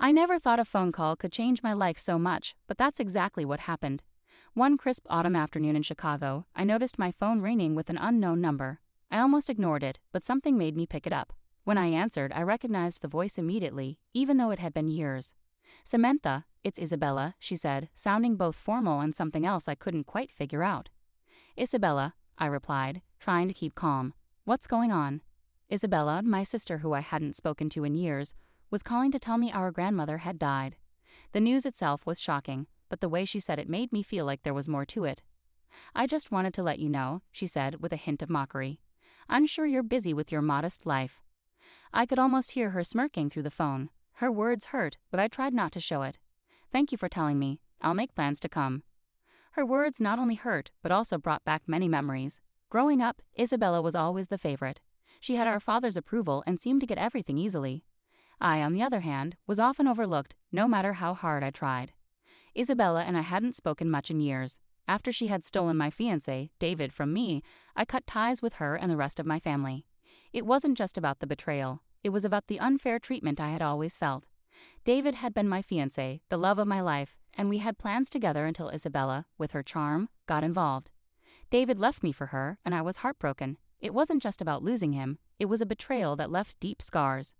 I never thought a phone call could change my life so much, but that's exactly what happened. One crisp autumn afternoon in Chicago, I noticed my phone ringing with an unknown number. I almost ignored it, but something made me pick it up. When I answered, I recognized the voice immediately, even though it had been years. "Samantha, it's Isabella," she said, sounding both formal and something else I couldn't quite figure out. "Isabella," I replied, trying to keep calm. "What's going on?" Isabella, my sister who I hadn't spoken to in years, was calling to tell me our grandmother had died. The news itself was shocking, but the way she said it made me feel like there was more to it. "I just wanted to let you know," she said with a hint of mockery. "I'm sure you're busy with your modest life." I could almost hear her smirking through the phone. Her words hurt, but I tried not to show it. "Thank you for telling me. I'll make plans to come." Her words not only hurt, but also brought back many memories. Growing up, Isabella was always the favorite. She had our father's approval and seemed to get everything easily. I, on the other hand, was often overlooked, no matter how hard I tried. Isabella and I hadn't spoken much in years. After she had stolen my fiancé, David, from me, I cut ties with her and the rest of my family. It wasn't just about the betrayal. It was about the unfair treatment I had always felt. David had been my fiancé, the love of my life, and we had plans together until Isabella, with her charm, got involved. David left me for her, and I was heartbroken. It wasn't just about losing him. It was a betrayal that left deep scars.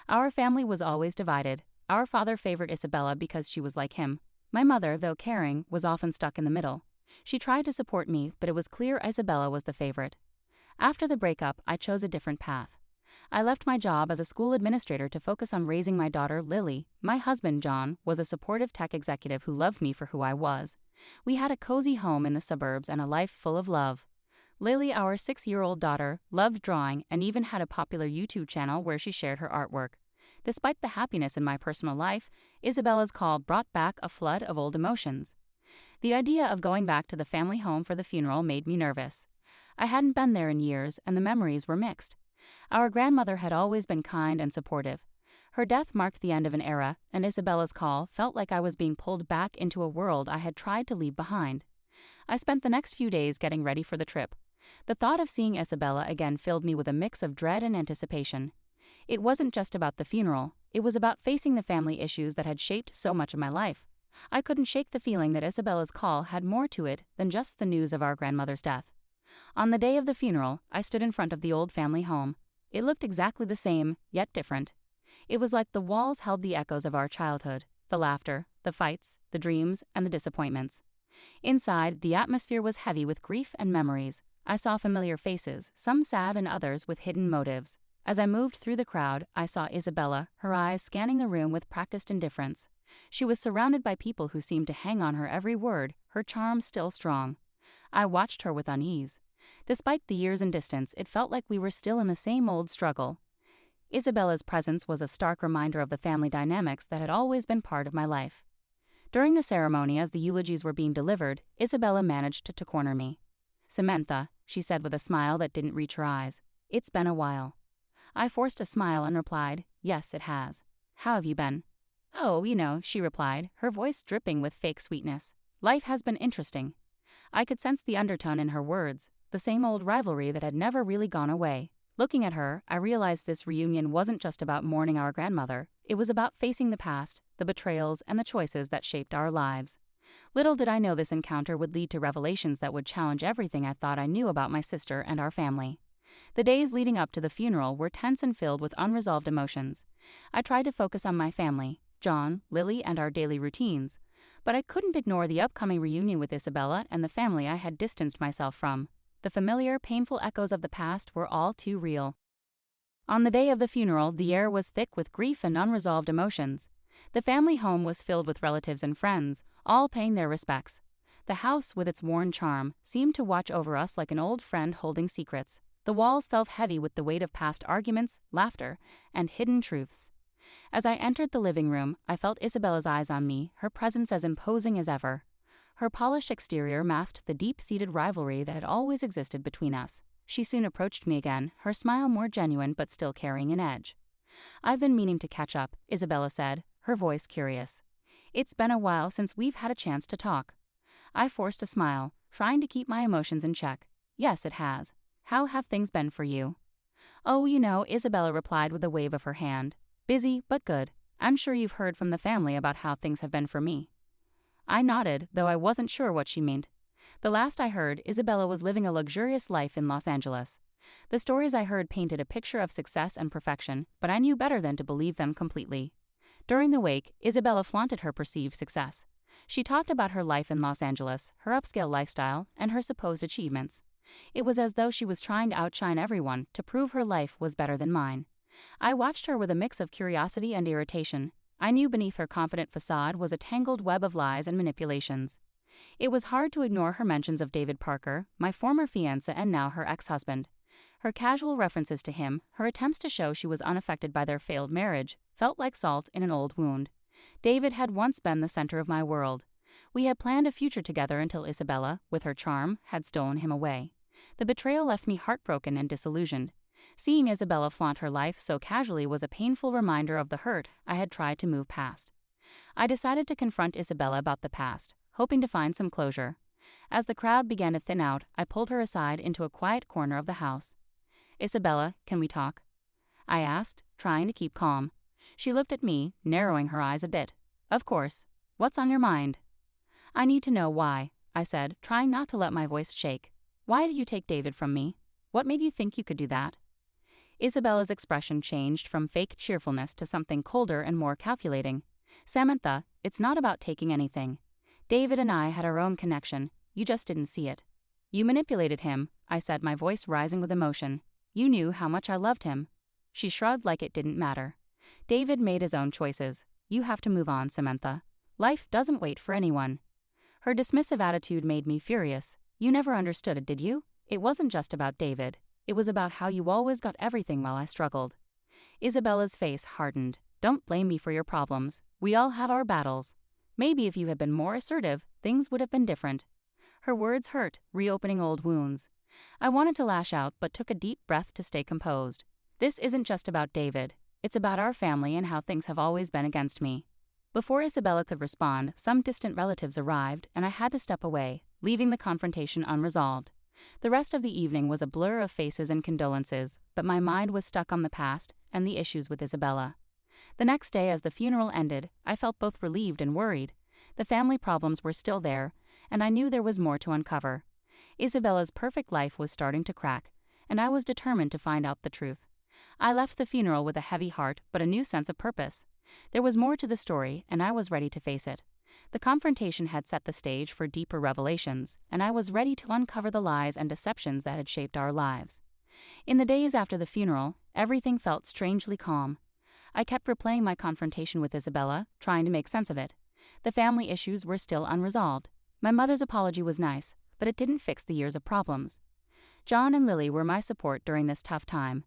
Our family was always divided. Our father favored Isabella because she was like him. My mother, though caring, was often stuck in the middle. She tried to support me, but it was clear Isabella was the favorite. After the breakup, I chose a different path. I left my job as a school administrator to focus on raising my daughter, Lily. My husband, John, was a supportive tech executive who loved me for who I was. We had a cozy home in the suburbs and a life full of love. Lily, our 6-year-old daughter, loved drawing and even had a popular YouTube channel where she shared her artwork. Despite the happiness in my personal life, Isabella's call brought back a flood of old emotions. The idea of going back to the family home for the funeral made me nervous. I hadn't been there in years, and the memories were mixed. Our grandmother had always been kind and supportive. Her death marked the end of an era, and Isabella's call felt like I was being pulled back into a world I had tried to leave behind. I spent the next few days getting ready for the trip. The thought of seeing Isabella again filled me with a mix of dread and anticipation. It wasn't just about the funeral. It was about facing the family issues that had shaped so much of my life. I couldn't shake the feeling that Isabella's call had more to it than just the news of our grandmother's death. On the day of the funeral, I stood in front of the old family home. It looked exactly the same, yet different. It was like the walls held the echoes of our childhood, the laughter, the fights, the dreams, and the disappointments. Inside, the atmosphere was heavy with grief and memories. I saw familiar faces, some sad and others with hidden motives. As I moved through the crowd, I saw Isabella, her eyes scanning the room with practiced indifference. She was surrounded by people who seemed to hang on her every word, her charm still strong. I watched her with unease. Despite the years and distance, it felt like we were still in the same old struggle. Isabella's presence was a stark reminder of the family dynamics that had always been part of my life. During the ceremony, as the eulogies were being delivered, Isabella managed to corner me. "Samantha," she said with a smile that didn't reach her eyes. "It's been a while." I forced a smile and replied, "Yes, it has. How have you been?" "Oh, she replied, her voice dripping with fake sweetness. "Life has been interesting." I could sense the undertone in her words, the same old rivalry that had never really gone away. Looking at her, I realized this reunion wasn't just about mourning our grandmother. It was about facing the past, the betrayals, and the choices that shaped our lives. Little did I know this encounter would lead to revelations that would challenge everything I thought I knew about my sister and our family. The days leading up to the funeral were tense and filled with unresolved emotions. I tried to focus on my family, John, Lily, and our daily routines, but I couldn't ignore the upcoming reunion with Isabella and the family I had distanced myself from. The familiar, painful echoes of the past were all too real. On the day of the funeral, the air was thick with grief and unresolved emotions. The family home was filled with relatives and friends, all paying their respects. The house, with its worn charm, seemed to watch over us like an old friend holding secrets. The walls felt heavy with the weight of past arguments, laughter, and hidden truths. As I entered the living room, I felt Isabella's eyes on me, her presence as imposing as ever. Her polished exterior masked the deep-seated rivalry that had always existed between us. She soon approached me again, her smile more genuine but still carrying an edge. "I've been meaning to catch up," Isabella said, her voice curious. "It's been a while since we've had a chance to talk." I forced a smile, trying to keep my emotions in check. "Yes, it has. How have things been for you?" "Oh, Isabella replied with a wave of her hand. "Busy, but good. I'm sure you've heard from the family about how things have been for me. I nodded, though I wasn't sure what she meant. The last I heard, Isabella was living a luxurious life in Los Angeles. The stories I heard painted a picture of success and perfection, but I knew better than to believe them completely. During the wake, Isabella flaunted her perceived success. She talked about her life in Los Angeles, her upscale lifestyle, and her supposed achievements. It was as though she was trying to outshine everyone to prove her life was better than mine. I watched her with a mix of curiosity and irritation. I knew beneath her confident facade was a tangled web of lies and manipulations. It was hard to ignore her mentions of David Parker, my former fiancé and now her ex-husband. Her casual references to him, her attempts to show she was unaffected by their failed marriage, felt like salt in an old wound. David had once been the center of my world. We had planned a future together until Isabella, with her charm, had stolen him away. The betrayal left me heartbroken and disillusioned. Seeing Isabella flaunt her life so casually was a painful reminder of the hurt I had tried to move past. I decided to confront Isabella about the past, hoping to find some closure. As the crowd began to thin out, I pulled her aside into a quiet corner of the house. "Isabella, can we talk?" I asked, trying to keep calm. She looked at me, narrowing her eyes a bit. "Of course. What's on your mind?" "I need to know why," I said, trying not to let my voice shake. "Why did you take David from me? What made you think you could do that?" Isabella's expression changed from fake cheerfulness to something colder and more calculating. "Samantha, it's not about taking anything. David and I had our own connection. You just didn't see it. You manipulated him," I said, my voice rising with emotion. "You knew how much I loved him." She shrugged like it didn't matter. "David made his own choices. You have to move on, Samantha. Life doesn't wait for anyone." Her dismissive attitude made me furious. "You never understood it, did you? It wasn't just about David. It was about how you always got everything while I struggled." Isabella's face hardened. "Don't blame me for your problems. We all have our battles. Maybe if you had been more assertive, things would have been different." Her words hurt, reopening old wounds. I wanted to lash out but took a deep breath to stay composed. "This isn't just about David. It's about our family and how things have always been against me." Before Isabella could respond, some distant relatives arrived and I had to step away, leaving the confrontation unresolved. The rest of the evening was a blur of faces and condolences, but my mind was stuck on the past and the issues with Isabella. The next day, as the funeral ended, I felt both relieved and worried. The family problems were still there, and I knew there was more to uncover. Isabella's perfect life was starting to crack, and I was determined to find out the truth. I left the funeral with a heavy heart but a new sense of purpose. There was more to the story, and I was ready to face it. The confrontation had set the stage for deeper revelations, and I was ready to uncover the lies and deceptions that had shaped our lives. In the days after the funeral, everything felt strangely calm. I kept replaying my confrontation with Isabella, trying to make sense of it. The family issues were still unresolved. My mother's apology was nice, but it didn't fix the years of problems. John and Lily were my support during this tough time.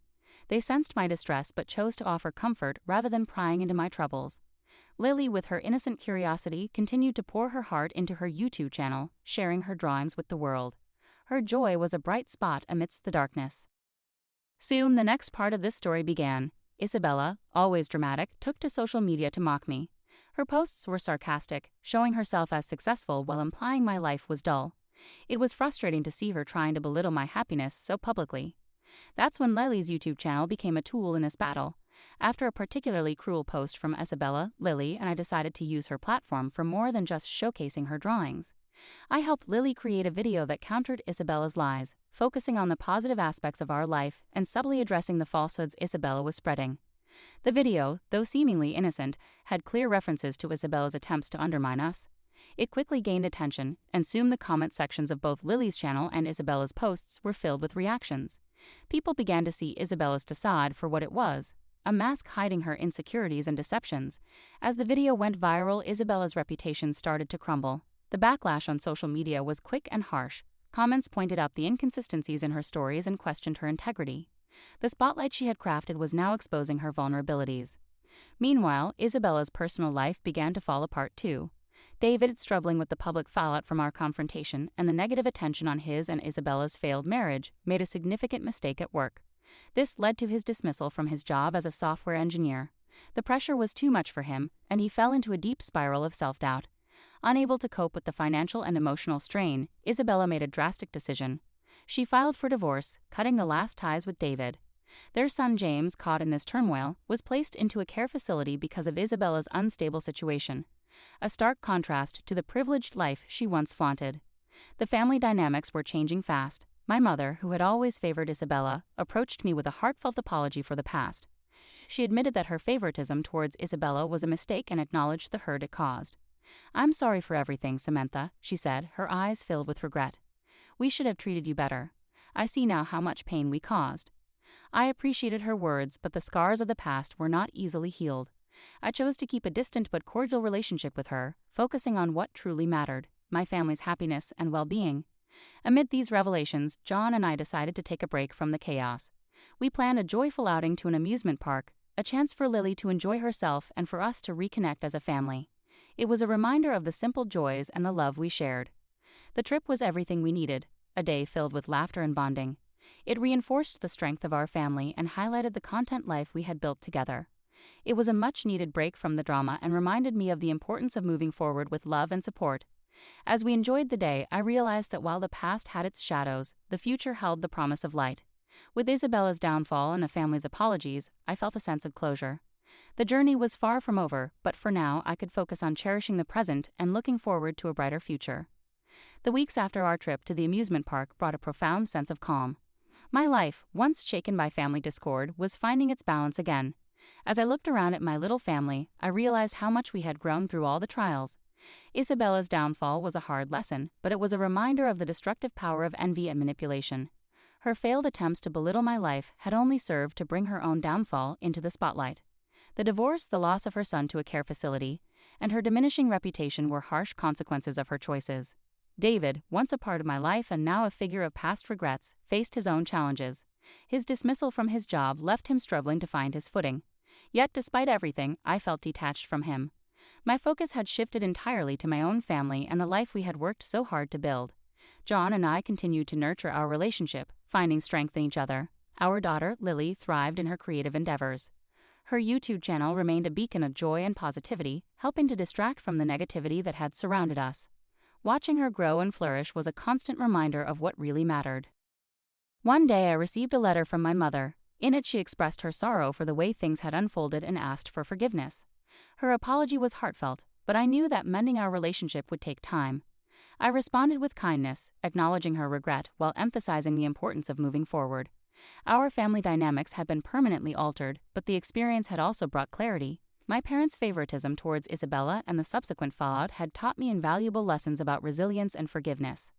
They sensed my distress but chose to offer comfort rather than prying into my troubles. Lily, with her innocent curiosity, continued to pour her heart into her YouTube channel, sharing her drawings with the world. Her joy was a bright spot amidst the darkness. Soon, the next part of this story began. Isabella, always dramatic, took to social media to mock me. Her posts were sarcastic, showing herself as successful while implying my life was dull. It was frustrating to see her trying to belittle my happiness so publicly. That's when Lily's YouTube channel became a tool in this battle. After a particularly cruel post from Isabella, Lily and I decided to use her platform for more than just showcasing her drawings. I helped Lily create a video that countered Isabella's lies, focusing on the positive aspects of our life and subtly addressing the falsehoods Isabella was spreading. The video, though seemingly innocent, had clear references to Isabella's attempts to undermine us. It quickly gained attention, and soon the comment sections of both Lily's channel and Isabella's posts were filled with reactions. People began to see Isabella's facade for what it was, a mask hiding her insecurities and deceptions. As the video went viral, Isabella's reputation started to crumble. The backlash on social media was quick and harsh. Comments pointed out the inconsistencies in her stories and questioned her integrity. The spotlight she had crafted was now exposing her vulnerabilities. Meanwhile, Isabella's personal life began to fall apart too. David, struggling with the public fallout from our confrontation and the negative attention on his and Isabella's failed marriage, made a significant mistake at work. This led to his dismissal from his job as a software engineer. The pressure was too much for him, and he fell into a deep spiral of self-doubt. Unable to cope with the financial and emotional strain, Isabella made a drastic decision. She filed for divorce, cutting the last ties with David. Their son James, caught in this turmoil, was placed into a care facility because of Isabella's unstable situation, a stark contrast to the privileged life she once flaunted. The family dynamics were changing fast. My mother, who had always favored Isabella, approached me with a heartfelt apology for the past. She admitted that her favoritism towards Isabella was a mistake and acknowledged the hurt it caused. "I'm sorry for everything, Samantha," she said, her eyes filled with regret. "We should have treated you better. I see now how much pain we caused." I appreciated her words, but the scars of the past were not easily healed. I chose to keep a distant but cordial relationship with her, focusing on what truly mattered: my family's happiness and well-being. Amid these revelations, John and I decided to take a break from the chaos. We planned a joyful outing to an amusement park, a chance for Lily to enjoy herself and for us to reconnect as a family. It was a reminder of the simple joys and the love we shared. The trip was everything we needed, a day filled with laughter and bonding. It reinforced the strength of our family and highlighted the content life we had built together. It was a much-needed break from the drama and reminded me of the importance of moving forward with love and support. As we enjoyed the day, I realized that while the past had its shadows, the future held the promise of light. With Isabella's downfall and the family's apologies, I felt a sense of closure. The journey was far from over, but for now I could focus on cherishing the present and looking forward to a brighter future. The weeks after our trip to the amusement park brought a profound sense of calm. My life, once shaken by family discord, was finding its balance again. As I looked around at my little family, I realized how much we had grown through all the trials. Isabella's downfall was a hard lesson, but it was a reminder of the destructive power of envy and manipulation. Her failed attempts to belittle my life had only served to bring her own downfall into the spotlight. The divorce, the loss of her son to a care facility, and her diminishing reputation were harsh consequences of her choices. David, once a part of my life and now a figure of past regrets, faced his own challenges. His dismissal from his job left him struggling to find his footing. Yet, despite everything, I felt detached from him. My focus had shifted entirely to my own family and the life we had worked so hard to build. John and I continued to nurture our relationship, finding strength in each other. Our daughter, Lily, thrived in her creative endeavors. Her YouTube channel remained a beacon of joy and positivity, helping to distract from the negativity that had surrounded us. Watching her grow and flourish was a constant reminder of what really mattered. One day I received a letter from my mother. In it she expressed her sorrow for the way things had unfolded and asked for forgiveness. Her apology was heartfelt, but I knew that mending our relationship would take time. I responded with kindness, acknowledging her regret while emphasizing the importance of moving forward. Our family dynamics had been permanently altered, but the experience had also brought clarity. My parents' favoritism towards Isabella and the subsequent fallout had taught me invaluable lessons about resilience and forgiveness.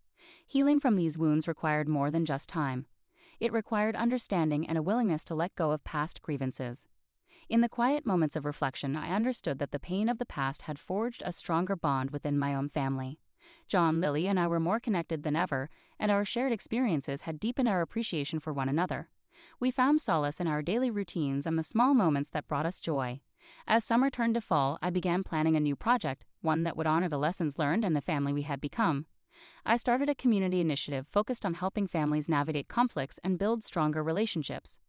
Healing from these wounds required more than just time. It required understanding and a willingness to let go of past grievances. In the quiet moments of reflection, I understood that the pain of the past had forged a stronger bond within my own family. John, Lily, and I were more connected than ever, and our shared experiences had deepened our appreciation for one another. We found solace in our daily routines and the small moments that brought us joy. As summer turned to fall, I began planning a new project, one that would honor the lessons learned and the family we had become. I started a community initiative focused on helping families navigate conflicts and build stronger relationships.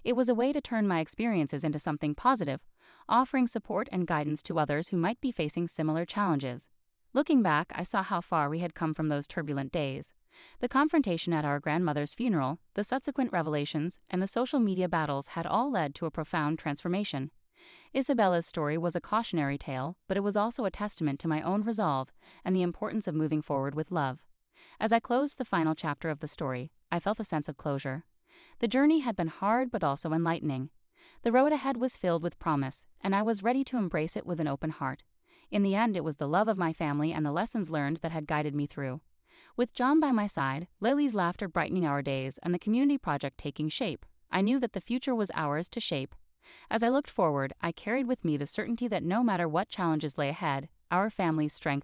It was a way to turn my experiences into something positive, offering support and guidance to others who might be facing similar challenges. Looking back, I saw how far we had come from those turbulent days. The confrontation at our grandmother's funeral, the subsequent revelations, and the social media battles had all led to a profound transformation. Isabella's story was a cautionary tale, but it was also a testament to my own resolve and the importance of moving forward with love. As I closed the final chapter of the story, I felt a sense of closure. The journey had been hard but also enlightening. The road ahead was filled with promise, and I was ready to embrace it with an open heart. In the end, it was the love of my family and the lessons learned that had guided me through. With John by my side, Lily's laughter brightening our days, and the community project taking shape, I knew that the future was ours to shape. As I looked forward, I carried with me the certainty that no matter what challenges lay ahead, our family's strength